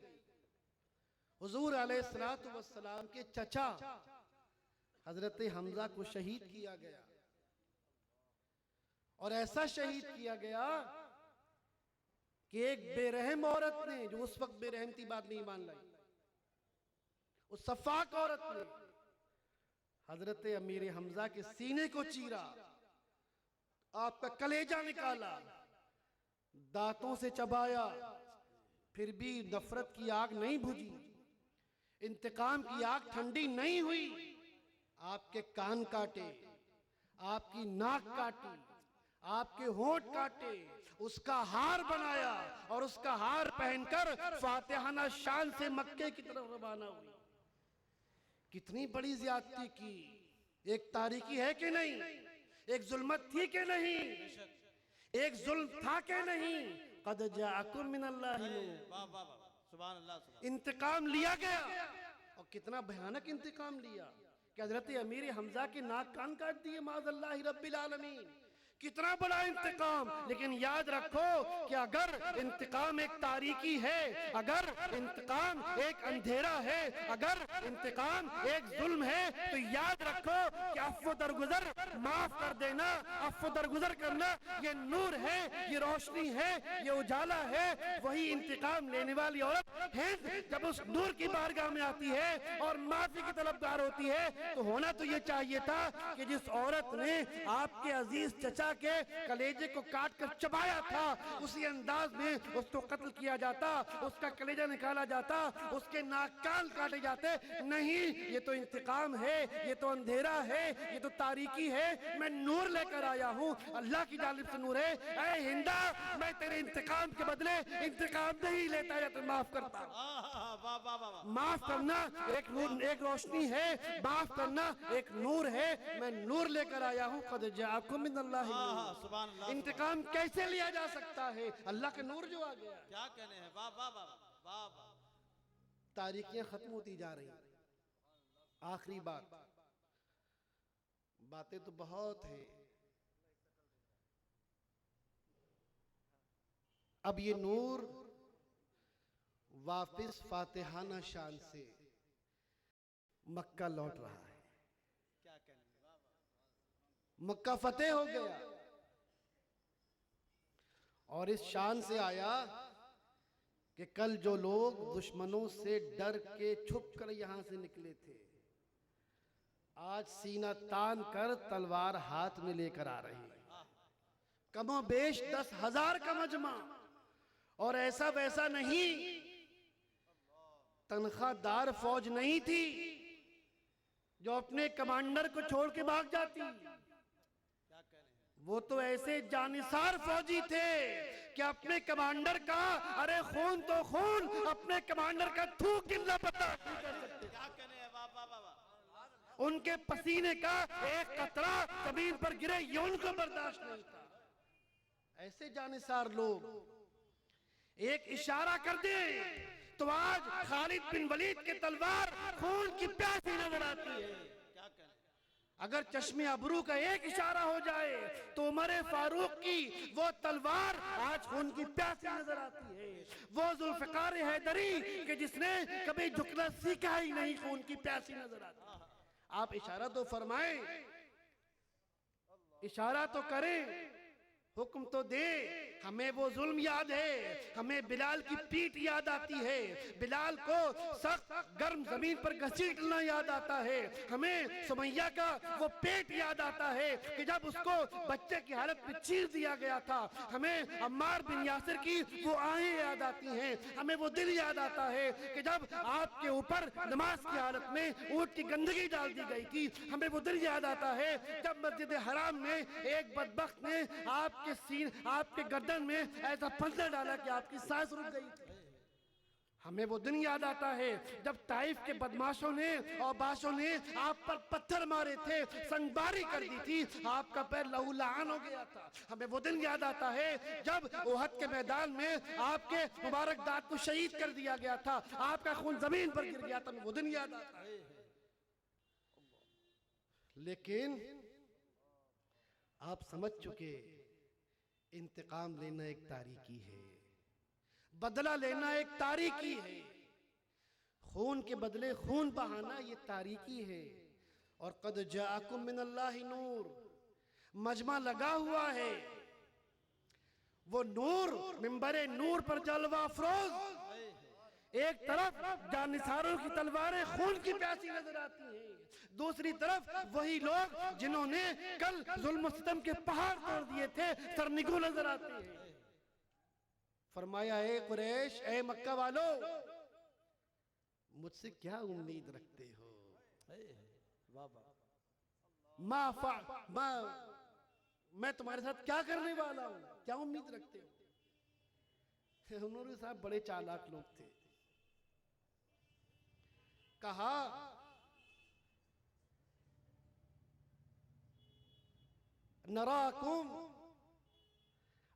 हुजूर अलैहिस्सलातु वस्सलाम के चचा हजरत हमजा को शहीद किया गया, और ऐसा शहीद किया गया कि एक बेरहम औरत ने, जो उस वक्त बेरहम थी, बात नहीं मान लाई, उस सफाक औरत ने हजरत अमीर हमजा के सीने को चीरा, आपका कलेजा निकाला, दांतों से चबाया, फिर भी नफरत की आग नहीं बुझी, इंतकाम की आग ठंडी नहीं हुई। आपके कान काटे, आपकी नाक काटी, आपके होंठ काटे, उसका हार बनाया और उसका हार पहनकर फातिहाना शान से मक्के की तरफ रवाना हुई। कितनी बड़ी ज्यादती की। एक तारीकी है कि नहीं, एक जुल्मत थी कि नहीं, एक जुल्म था कि नहीं। क़द जाअकुम मिनल्लाहि नूर। वाह वाह वाह, सुभान अल्लाह सुभान। इंतकाम लिया गया, और कितना भयानक इंतकाम लिया कि हजरत अमीर हमजा के नाक कान काट दिए, माज़अल्लाहि रब्बिल आलमीन। कितना बड़ा इंतकाम। लेकिन याद रखो कि अगर इंतकाम एक तारीकी है, अगर इंतकाम एक अंधेरा है, अगर इंतकाम एक जुल्म है, तो याद रखो कि अफ़्व दरगुजर, माफ कर देना, अफ़्व दरगुजर करना, ये नूर है, ये रोशनी है, ये उजाला है। वही इंतकाम लेने वाली औरत हिंद जब उस नूर की बारगाह में आती है और माफी की तलबगार होती है, तो होना तो ये चाहिए था कि जिस औरत ने आपके अजीज चचा के कलेजे को काट कर चबाया था, उसी अंदाज में उसको कत्ल किया जाता, उसका कलेजा निकाला जाता, उसके नाक कान काटे जाते। नहीं, ये तो इंतकाम है, ये तो अंधेरा है, ये तो तारीकी है। मैं नूर लेकर आया हूँ, अल्लाह की जानिब से नूर है। ऐ हिंदा, मैं तेरे इंतकाम के बदले इंतकाम नहीं लेता या तो माफ करता। वाह वाह वाह। माफ करना एक नूर, एक रोशनी है, माफ करना एक नूर है। मैं नूर लेकर आया हूँ। क़द जाअकुम मिनल्लाहि नूर। सुभान अल्लाह। इंतकाम कैसे लिया जा सकता है? अल्लाह का नूर जो आ गया। क्या कहने हैं, वाह वाह वाह वाह वाह। तारीखियां खत्म होती जा रही। आखिरी बात, बातें तो बहुत है। अब ये नूर वापिस फातिहाना शान से मक्का लौट रहा है। क्या कहने हैं, वाह वाह। मक्का फतेह हो गया और इस शान से आया कि कल जो लोग दुश्मनों से डर के छुप कर यहां से निकले थे, आज सीना तान कर तलवार हाथ में लेकर आ रहे हैं। कमोबेश 10,000 का मजमा, और ऐसा वैसा नहीं, तनख्वाहदार फौज नहीं थी जो अपने कमांडर को छोड़ के भाग जाती। क्या कहने हैं, वो तो ऐसे जानिसार फौजी थे कि अपने कमांडर का, अरे खून तो खून, अपने कमांडर का थूक गिनना पता नहीं कर सकते। क्या कहने हैं, वाह वाह वाह वाह। उनके पसीने का एक कतरा जमीन पर गिरे ये उनको बर्दाश्त नहीं था। ऐसे जानिसार लोग एक इशारा कर दे तो आज खालिद बिन वलीद की तलवार खून की प्यासी नजर आती है। क्या कहने हैं, अगर चश्मे अबरू का एक इशारा हो जाए तो उमर फारूक की वो तलवार आज खून की प्यासी नजर आती है। वो जुल्फिकार हैदरी कि जिसने कभी झुकना सीखा ही नहीं, खून की प्यासी नजर आती है। आप इशारा तो फरमाएं, इशारा तो करें, हुक्म तो दे। हमें वो जुल्म याद है, हमें बिलाल की पीठ याद आती है, बिलाल को सख्त गर्म जमीन पर घसीटना याद आता है, हमें सुमैया का वो पेट याद आता है कि जब उसको बच्चे की हालत में चीर दिया गया था, हमें अम्मार बिन यासिर की वो आहें याद आती हैं, हमें वो दिल याद आता है कि जब आपके ऊपर नमाज की हालत में ऊंट की गंदगी डाल दी गई थी, हमें वो दिल याद आता है जब मस्जिद हराम में एक बदबख्त ने आपके गर्दन में ऐसा फंदा डाला कि आपकी सांस रुक गई थी। हमें वो दिन याद आता है जब ताइफ के बदमाशों ने और बाशों ने आप पर पत्थर मारे थे, संगबारी कर दी थी, आपका पैर लहूलुहान हो गया था। हमें वो दिन याद आता है जब उहद के मैदान में आपके मुबारक दांत को शहीद कर दिया गया था, आपका खून जमीन पर गिर गया था। हमें वो दिन याद आता है। लेकिन आप समझ चुके, इंतकाम लेना एक तारीकी है, बदला लेना एक तारीकी है, खून के बदले खून बहाना ये तारीकी है। और क़द जाअकुम मिनल्लाहि नूर, मजमा लगा हुआ है, वो नूर मिंबरे नूर पर जलवा अफरोज, एक तरफ जानिसारों की तलवारें खून की प्यासी नजर आती हैं, दूसरी तरफ वही लोग जिन्होंने कल जुल्म सितम के पहाड़ तोड़ दिए थे, सरनिगू नजर आते हैं। फरमाया, ए कुरैश, ए मक्का वालों, मुझसे क्या उम्मीद रखते हो? वाह वाह मैं तुम्हारे साथ क्या करने वाला हूं, क्या उम्मीद रखते हो? उन्होंने साहब बड़े चालाक लोग थे। कहा, नराकुम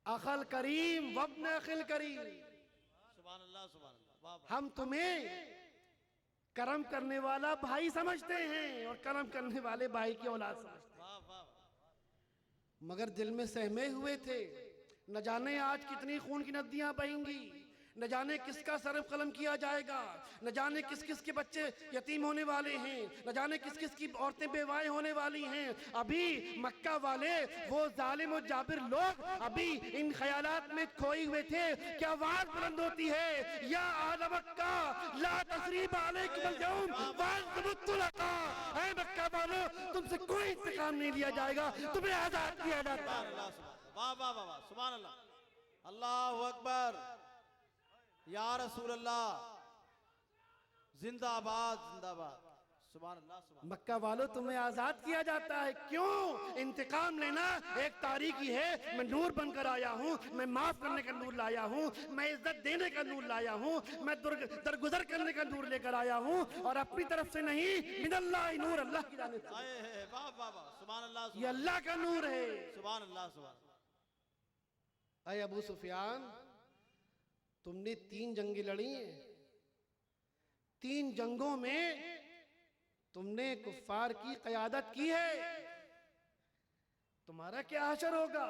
अखल करीम वब्न अखिल करीम, सुभान अल्लाह सुभान अल्लाह। वाह वाह हम तुम्हें कर्म करने वाला भाई समझते हैं और कर्म करने वाले भाई की औलाद समझते हैं। वाह वाह। मगर दिल में सहमे हुए थे, न जाने आज कितनी खून की नदियां बहेंगी, न जाने किसका सर कलम किया जाएगा, न जाने किस किस के बच्चे यतीम होने वाले हैं, न जाने किस किस की औरतें बेवाएं होने वाली हैं। अभी मक्का वाले वो जालिम और जाबिर लोग अभी इन ख्यालात में खोए हुए थे कि आवाज बुलंद होती है, या आल मक्का ला तसरीब अलैकुमुल यौम वअंतुम तुलका। ऐ मक्का वालों, तुमसे कोई इंतकाम नहीं लिया जाएगा, तुम्हें आजाद किया जाता है। वाह वाह वाह वाह सुभान अल्लाह। अल्लाहु अकबर। या रसूल अल्लाह, जिंदाबाद जिंदाबाद। सुभान अल्लाह सुभान। मक्का वालों, तुम्हें आजाद किया जाता है। क्यों? इंतकाम लेना एक तारीकी है। मैं नूर बनकर आया हूँ, मैं माफ करने का नूर लाया हूँ, मैं इज्जत देने का नूर लाया हूँ, मैं दरगुजर करने का नूर लेकर आया हूँ, और अपनी तरफ से नहीं, मिनल्लाह नूर, अल्लाह की जानिब से। वाह वाह वाह सुभान अल्लाह। ये अल्लाह का नूर है। सुभान अल्लाह सुभान अल्लाह। अय अबू सुफियान, तुमने 3 जंगें लड़ी हैं, 3 जंगों में तुमने कुफ्फार की क़यादत की है, तुम्हारा क्या असर होगा?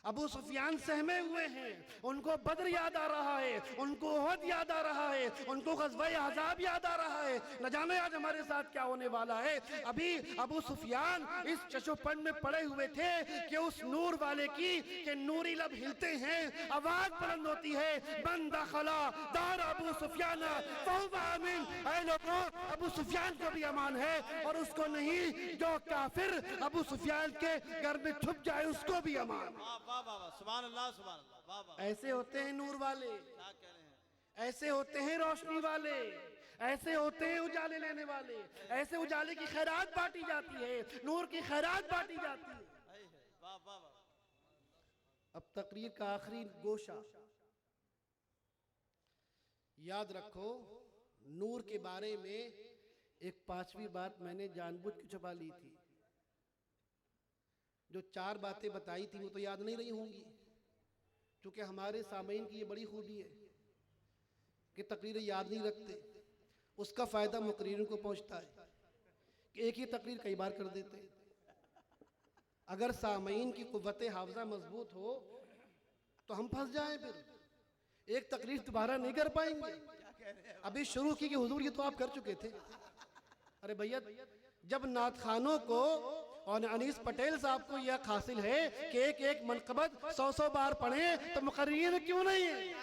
अबू सुफियान सहमे हुए हैं, उनको बद्र याद आ रहा है, उनको उहद याद आ रहा है, उनको ग़ज़वा अहज़ाब याद आ रहा है। न जाने आज हमारे साथ क्या होने वाला है। अभी अबू सुफियान इस चशोपन में पड़े हुए थे कि उस नूर वाले की के नूरी लब हिलते हैं, आवाज बुलंद होती है, मन दखला दार अबू सुफियान फहुव आमिन। ऐ लोगों, अबू सुफियान को भी अमान है और उसको नहीं, जो काफिर अबू सुफियान के घर में छुप जाए उसको भी अमान। वाह वाह वाह सुभान अल्लाह सुभान अल्लाह। वाह वाह। ऐसे होते हैं नूर वाले, क्या कह रहे हैं? ऐसे होते हैं रोशनी वाले, ऐसे होते हैं उजाले लेने वाले। ऐसे उजाले की खैरात बांटी जाती है, नूर की खैरात बांटी जाती है। वाह वाह वाह। अब तकरीर का आखिरी गोशा, याद रखो, नूर के बारे में एक 5वीं बात मैंने जानबूझ के छुपा ली थी। जो 4 बातें बताई थी वो तो याद नहीं रही होंगी, क्योंकि हमारे सामीन की ये बड़ी खूबी है कि तकरीरें याद नहीं रखते। उसका फ़ायदा मुकर्रिरों को पहुंचता है कि एक ही तकरीर कई बार कर देते हैं। अगर सामीन की कुव्वत हाफ़ज़ा मजबूत हो तो हम फंस जाएं, फिर एक तकरीर दोबारा नहीं कर पाएंगे। अभी शुरू की कि हुजूर ये तो आप कर चुके थे। अरे भैया, जब नात खानों को और अनीस पटेल साहब को यह हासिल है कि एक एक मनकबत 100 बार पढ़े, तो मुकर्रिर क्यों नहीं है?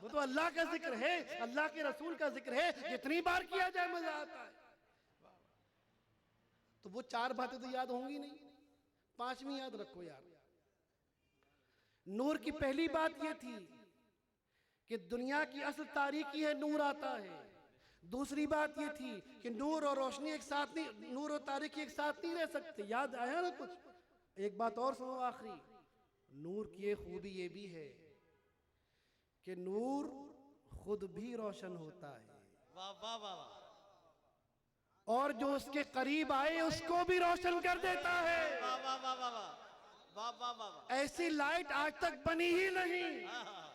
वो तो अल्लाह का जिक्र है, अल्लाह के रसूल का जिक्र है, जितनी बार किया जाए मजा आता है। तो वो 4 बातें तो याद होंगी नहीं, 5वीं याद रखो यार। नूर की पहली बात यह थी कि दुनिया की असल तारीकी है, नूर आता है। दूसरी बात ये थी कि नूर और रोशनी एक साथ नहीं, नूर और तारीकी एक साथ नहीं रह सकते। याद आया ना कुछ? एक बात और सुनो आखिरी, नूर की एक खूबी ये भी है कि नूर खुद भी रोशन होता है। वाह वाह वाह वाह। और जो उसके करीब आए उसको भी रोशन कर देता है। वाह वाह वाह वाह वाह वाह वाह वाह। ऐसी लाइट आज तक बनी ही नहीं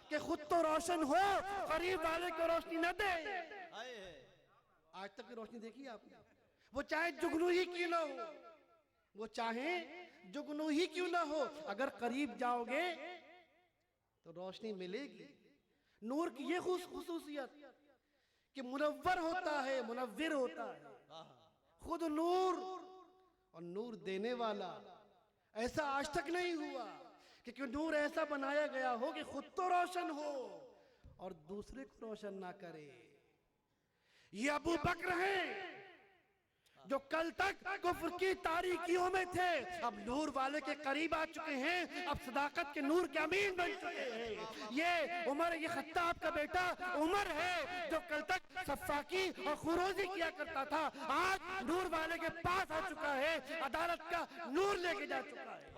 कि खुद तो रोशन हो, करीब वाले को रोशनी न दे। आज तक की रोशनी देखी आपने? वो चाहे जुगनू ही क्यों ना हो, वो चाहे जुगनू ही क्यों ना हो, अगर करीब जाओगे तो रोशनी मिलेगी। नूर की ये खुसूसियत कि मुनव्वर होता है, मुनव्विर होता है, खुद नूर और नूर देने वाला। ऐसा आज तक नहीं हुआ कि क्यों नूर ऐसा बनाया गया हो कि खुद तो रोशन हो और दूसरे को रोशन ना करे। ये अबू बकर हैं, जो कल तक कुफ्र की तारीकियों में थे, अब नूर वाले के करीब आ चुके हैं, अब सदाकत के नूर के अमीन बन चुके हैं। ये उमर, ये खत्ताब का बेटा उमर है, जो कल तक सफाकी और खुरोजी किया करता था, आज नूर वाले के पास आ चुका है, अदालत का नूर लेके जा चुका है।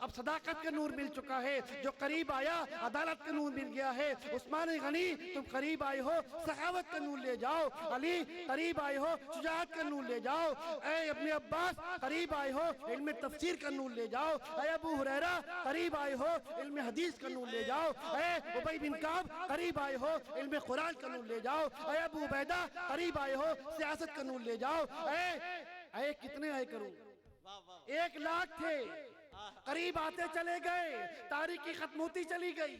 अब सदाकत का नूर मिल चुका है, जो करीब आया अदालत का नूर मिल गया है। उस्मान गनी तुम करीब आए हो, सखावत का नूर ले जाओ। अली करीब आए हो, शुजाअत का नूर ले जाओ। ऐ इब्ने अब्बास करीब आए हो, इल्म तफसीर का नूर ले जाओ। ऐ अबू हुरैरा करीब आए हो, इल्म हदीस का नूर ले जाओ। ऐ उबई बिन काब करीब आए हो, इल्म कुरान का नूर ले जाओ। ऐ अबू उबैदा करीब आए हो, सियासत का नूर ले जाओ। ऐ कितने आए करूं, 1 लाख थे, करीब आते चले गए, तारीखी खत्म होती चली गई।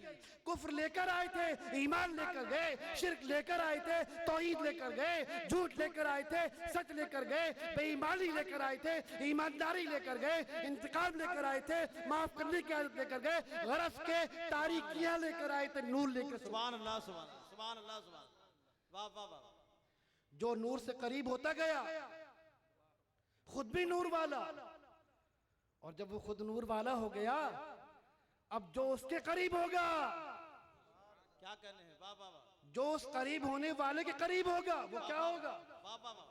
कुफ्र लेकर आए थे, ईमान लेकर गए, शिर्क लेकर आए थे, तौहीद लेकर गए, झूठ लेकर आए थे, सच लेकर गए, बेईमानी लेकर आए थे, ईमानदारी लेकर गए, इंतकाम लेकर आए थे, माफ करने की आदत लेकर गए, गरज के तारीकियां लेकर आए थे, नूर लेकर। सुभान अल्लाह, सुभान अल्लाह, सुभान। वाह वाह वाह। जो नूर से करीब होता गया, खुद भी नूर वाला, और जब वो खुद नूर वाला हो गया, अब जो उसके करीब होगा, क्या कहने हैं, वाह वाह वाह। जो उस करीब होने वाले के करीब होगा, वो क्या होगा? वाह वाह वाह।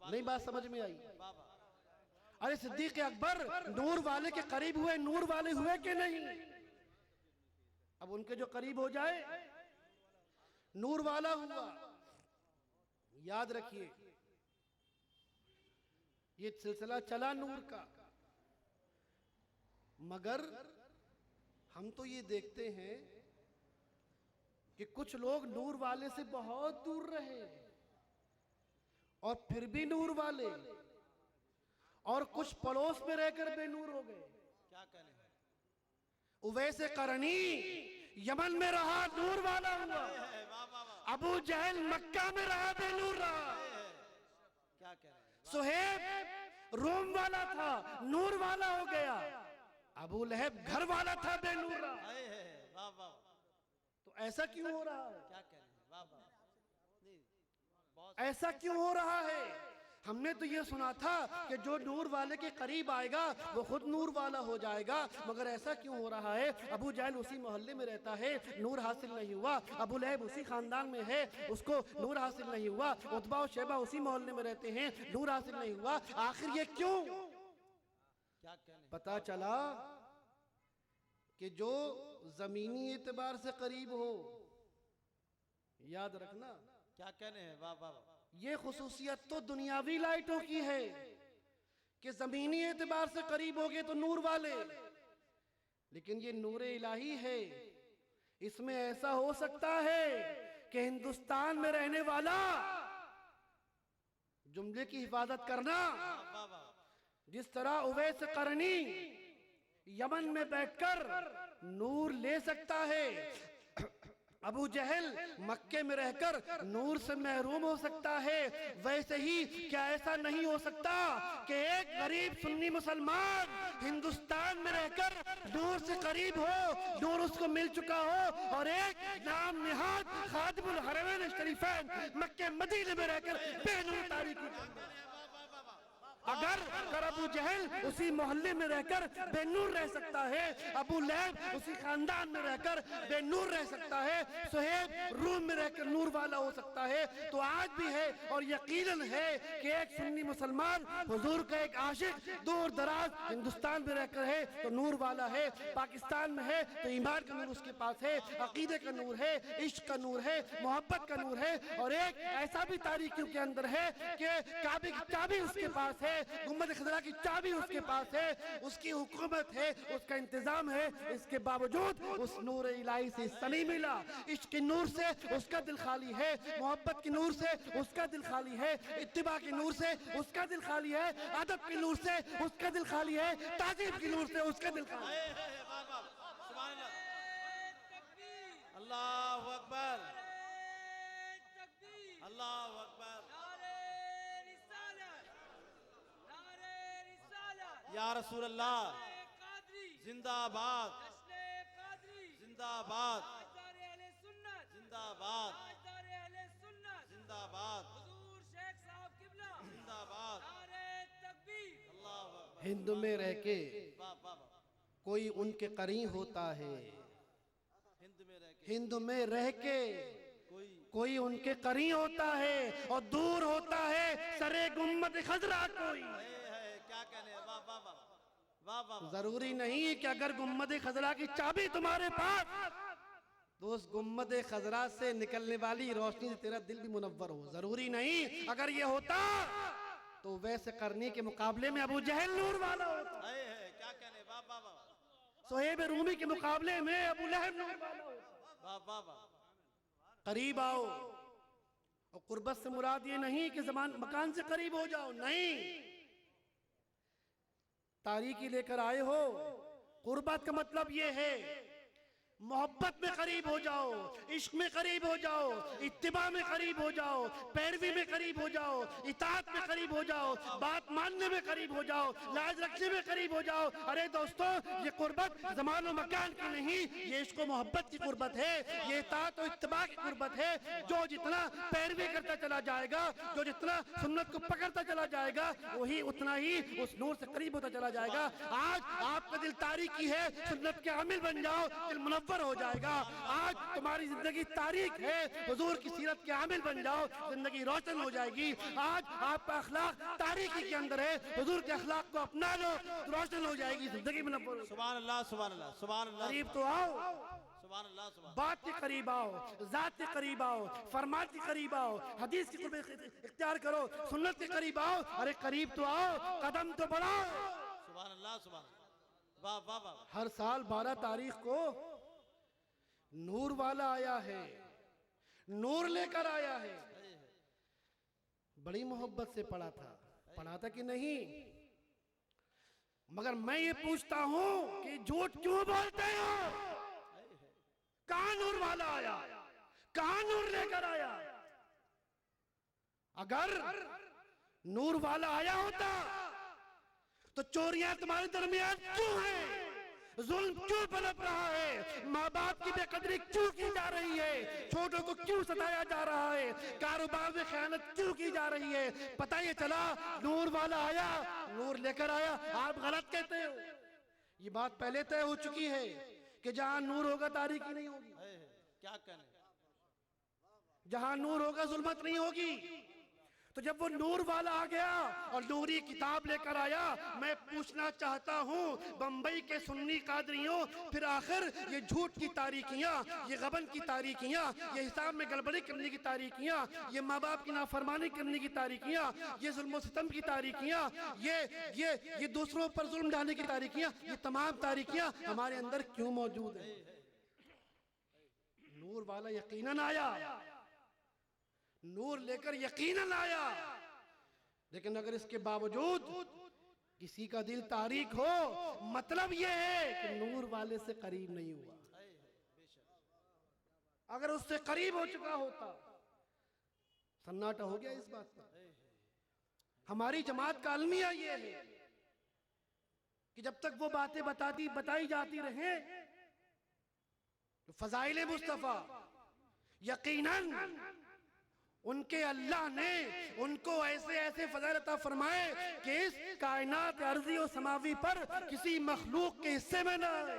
नहीं बात समझ में आई? वाह वाह। अरे सिद्दीक अकबर नूर वाले के करीब हुए, नूर वाले हुए कि नहीं? अब उनके जो करीब हो जाए, नूर वाला हुआ। याद रखिए, ये सिलसिला चला नूर का, मगर हम तो ये देखते हैं कि कुछ लोग नूर वाले से बहुत दूर रहे और फिर भी नूर वाले, और कुछ पड़ोस में रहकर बेनूर हो गए। क्या कहने हैं? उवैस करनी यमन में रहा, नूर वाला हुआ। वाह वाह वाह। अबू जहल मक्का में रहा, बेनूर रहा। क्या कह रहे हैं? सुहेब रोम वाला था, नूर वाला हो गया। अबू लहब घर वाला था, बेनूर रहा। वाह वाह। तो ऐसा क्यों हो रहा है? क्या कह रहे हैं? वाह वाह। नहीं, बहुत ऐसा क्यों हो रहा है? हमने तो ये सुना था कि जो नूर वाले के करीब आएगा वो खुद नूर वाला हो जाएगा, मगर ऐसा क्यों हो रहा है? अबू जहल उसी मोहल्ले में रहता है, नूर हासिल नहीं हुआ। अबू लहब उसी खानदान में है, उसको नूर हासिल नहीं हुआ। उतबा और शैबा उसी मोहल्ले में रहते हैं, नूर हासिल नहीं हुआ। आखिर ये क्यों? क्या कहने? पता चला कि जो जमीनी एतबार से करीब हो, याद रखना, क्या कहने हैं? वाह वाह वाह। ये खुसूसियत तो दुनियावी लाइटों की है कि जमीनी एतबार से करीब हो गए तो नूर वाले, लेकिन ये नूर इलाही है। इसमें ऐसा हो सकता है कि हिंदुस्तान में रहने वाला, जुमले की हिफाजत करना, वाह वाह। जिस तरह उवैस करनी यमन में बैठकर नूर ले सकता है, अबू जहल मक्के में रहकर नूर से महरूम हो सकता है, वैसे ही क्या ऐसा नहीं हो सकता कि एक गरीब सुन्नी मुसलमान हिंदुस्तान में रहकर नूर से करीब हो, नूर उसको मिल चुका हो, और एक नाम निहाद खादिमुल हरमैन शरीफैन मक्के मदीने में रहकर बेनूर तारीकी। अगर अबू जहल उसी मोहल्ले में रहकर बेनूर रह सकता है, अबू लहब उसी खानदान में रहकर बेनूर रह सकता है, सुहेब रूम में रहकर नूर वाला हो सकता है, तो आज भी है और यकीनन है कि एक सुन्नी मुसलमान हुजूर का एक आशिक दूर दराज हिंदुस्तान में रहकर है तो नूर वाला है, पाकिस्तान में है तो ईमान का नूर उसके पास है, अकीदे का नूर है, इश्क का नूर है, मोहब्बत का नूर है, और एक ऐसा भी तारीखियों के अंदर है कि काबे की चाबी उसके पास है, गुम्बद खजरा की चाबी उसके पास है, उसकी हुकूमत है, उसका इंतजाम है। इसके बावजूद उस नूर इलाही से हिस्सा नहीं मिला। इश्क के नूर से उसका दिल खाली है, मोहब्बत के नूर से उसका दिल खाली है, इत्तिबा के नूर से उसका दिल खाली है, अदब के नूर से उसका दिल खाली है, ताजीब के नूर से उसका दिल खाली है। अल्लाहु अकबर, अल्लाहु अकबर। या रसूल अल्लाह जिंदाबाद, जिंदाबाद, जिंदाबाद, जिंदाबाद। हुजूर शेख साहब किबला हिंद में रह के वाह वाह वाह कोई उनके करीब होता है, हिंद में रह के हिंद में रह के कोई कोई उनके करीब होता है और दूर होता है सरे गुम्मद खजरा कोई। है क्या कहने हैं, वाह वाह वाह वाह वाह वाह जरूरी नहीं कि अगर गुम्मद खजरा की चाबी तुम्हारे पास तो उस गुम्मद खजरा से निकलने वाली रोशनी से तेरा दिल भी मुनव्वर हो। जरूरी नहीं, अगर ये होता तो वैसे करने के मुकाबले में अबू जहल नूर वाला होता, है क्या कहने हैं, वाह वाह वाह सोहेब रूमी के मुकाबले में अबू लहब नूर वाला होता। वाह वाह वाह करीब आओ, और कुर्बत से मुराद ये नहीं कि जमान मकान से करीब हो जाओ, नहीं, तारीकी लेकर आए हो। कुर्बत का मतलब ये है मोहब्बत में करीब हो जाओ, इश्क में करीब हो जाओ, इत्तिबा में करीब हो जाओ, पैरवी में करीब हो जाओ, इताअत में करीब हो जाओ, बात मानने में करीब हो जाओ, लाज रखने में करीब हो जाओ। अरे दोस्तों, ये कुर्बत ज़मान और मकान की नहीं, ये इश्क और मोहब्बत की कुर्बत है, ये इताअत और इत्तिबा की कुर्बत है। जो जितना पैरवी करता चला जाएगा, जो जितना सुन्नत को पकड़ता चला जाएगा, वही उतना ही उस नूर से करीब होता चला जाएगा। आज आपका दिल तारीकी है, सुन्नत के आमिल बन जाओ, दिल मुनव्वर हो जाएगा। आज तुम्हारी जिंदगी तारीख है, हुजूर की सीरत के आमिल बन जाओ, जिंदगी रोशन हो जाएगी। आज आपका अखलाक तारीखी के अंदर है, हुजूर के अखलाक को अपना लो, रोशन हो जाएगी जिंदगी में। सुभान अल्लाह सुभान अल्लाह सुभान अल्लाह करीब तो आओ, सुभान अल्लाह सुभान बात के करीब आओ, जात के करीब आओ, फरमान के करीब आओ, हदीस की कुर्बत इख्तियार करो, सुन्नत के करीब आओ। अरे करीब तो आओ, कदम तो बढ़ाओ। सुभान अल्लाह सुभान वाह वाह वाह हर साल 12 तारीख को नूर वाला आया है, नूर लेकर आया है। बड़ी मोहब्बत से पढ़ा था कि नहीं? मगर मैं ये पूछता हूं कि झूठ क्यों बोलते हो? कहां नूर वाला आया, कहां नूर लेकर आया? अगर नूर वाला आया होता तो चोरियां तुम्हारे दरमियान क्यों है? जुल्म क्यों पनप रहा है? माँ बाप की बेकदरी क्यों की जा रही है? छोटों को क्यों सताया जा रहा है? कारोबार में खयानत क्यों की जा रही है? पता ये चला नूर वाला आया, नूर लेकर आया। आप गलत कहते हो। ये बात पहले तय हो चुकी है कि जहां नूर होगा तारीकी नहीं होगी, क्या कहने जहां नूर होगा जुल्मत नहीं होगी। तो जब वो नूर वाला आ गया और नूरी किताब लेकर आया, मैं पूछना चाहता हूँ बंबई के सुन्नी कादरियों, फिर आखिर ये झूठ की तारीकियाँ, ये गबन की तारीकियाँ, ये हिसाब में गड़बड़ी करने की तारीकियाँ, ये माँ बाप की नाफरमानी करने की तारीकियाँ, ये जुल्म सितम की तारीकियाँ, ये दूसरों पर जुल्म डालने की तारीकियाँ, ये तमाम तारीकियाँ हमारे अंदर क्यों मौजूद है? नूर वाला यकीनन आया, नूर लेकर यकीनन आया, लेकिन अगर इसके बावजूद किसी का दिल तारीक हो, मतलब यह है कि नूर वाले से करीब नहीं हुआ। अगर उससे करीब हो चुका होता, सन्नाटा हो गया इस बात पर। हमारी जमात का अलमिया ये है कि जब तक वो बातें बताई जाती रहे तो फजाइल मुस्तफा यकीनन उनके अल्लाह ने उनको ऐसे ऐसे फज़ाइल अता फरमाए कि इस कायनात अर्ज़ी और समावी पर किसी मखलूक के हिस्से में न आए।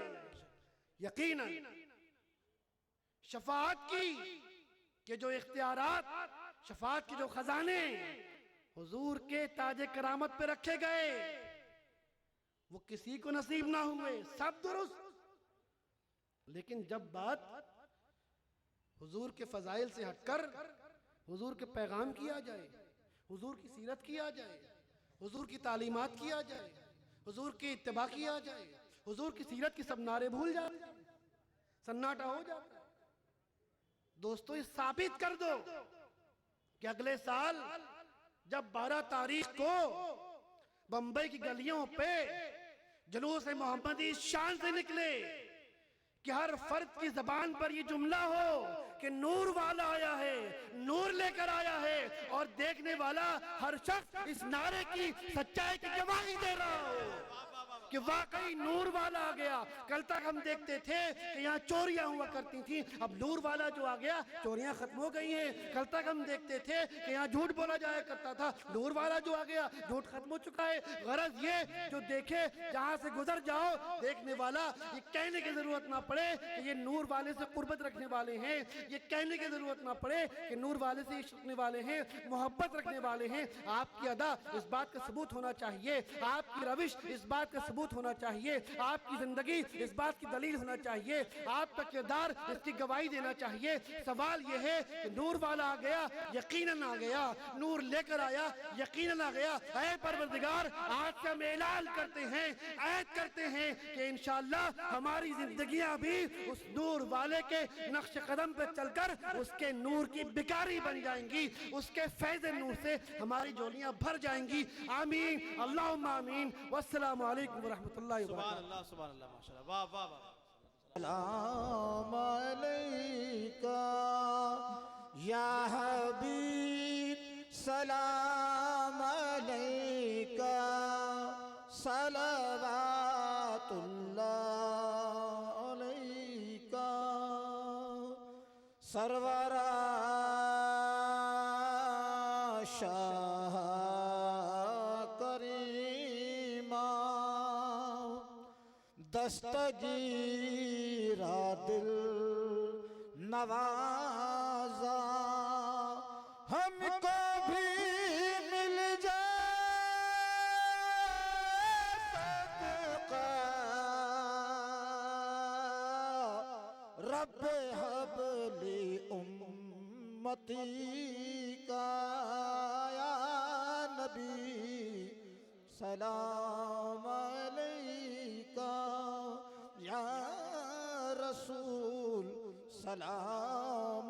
यकीनन शफाअत की के जो इख्तियारात, शफाअत के जो खजाने हुजूर के ताजे करामत पे रखे गए, वो किसी को नसीब ना हुए, सब दुरुस्त। लेकिन जब बात हुजूर के फजाइल से हटकर हुजूर के पैगाम किया जाए, हुजूर की सीरत किया जाए, हुजूर की तालीमात किया जाए, हुजूर की इत्तिबा किया जाए, हुजूर की सीरत की सब नारे भूल जाते, सन्नाटा हो जाता है। दोस्तों, ये साबित कर दो कि अगले साल जब 12 तारीख को बंबई की गलियों पे जुलूस मोहम्मदी शान से निकले कि हर फर्द की जबान पर ये जुमला हो कि नूर वाला आया है, नूर लेकर आया है, और देखने वाला हर शख्स इस नारे की सच्चाई की गवाही दे रहा हो कि वाकई नूर वाला आ गया। कल तक हम देखते थे कि यहाँ चोरियां हुआ करती थी, अब नूर वाला जो आ गया चोरियां खत्म हो गई हैं। कल तक हम देखते थे कि यहाँ झूठ बोला जाया करता था, नूर वाला जो आ गया झूठ खत्म हो चुका है। गरज ये जो देखे जहाँ से गुजर जाओ देखने वाला, ये कहने की जरूरत ना पड़े कि ये नूर वाले से कुर्बत रखने वाले हैं, ये कहने की जरूरत ना पड़े कि नूर वाले से इश्क रखने वाले हैं, मोहब्बत रखने वाले हैं। आपकी अदा इस बात का सबूत होना चाहिए, आपकी रविश इस बात का सबूत होना चाहिए, आपकी जिंदगी इस बात की दलील होना चाहिए, आपका किरदार इसकी गवाही देना चाहिए। सवाल यह है कि नूर वाला आ गया, यकीनन आ गया, नूर लेकर आया, यकीनन आ गया। ऐ परवरदिगार, आज से हम ऐलान करते हैं, ऐद करते हैं कि इंशाअल्लाह हमारी जिंदगियां भी उस नूर वाले के नक्श कदम पर चलकर उसके नूर की बिकारी बन जाएंगी, उसके फैज़ नूर से हमारी झोलियां भर जाएंगी। आमीन, अल्लाहुम्मा आमीन। वस्सलामु अलैकुम व रहमतुल्लाहि व बरकातुहू। सुभान अल्लाह माशाल्लाह, वाह वाह वाह। सलाम अलैका या हबीब, सलाम अलैका सलवातुल्लाह अलैका सरवरा शाह करीमा दस्तगीरा दिल नवाजा हमको भी मिल जाए सदका रब हबली उम्मती का या नबी सलाम अलैका या रसूल सलाम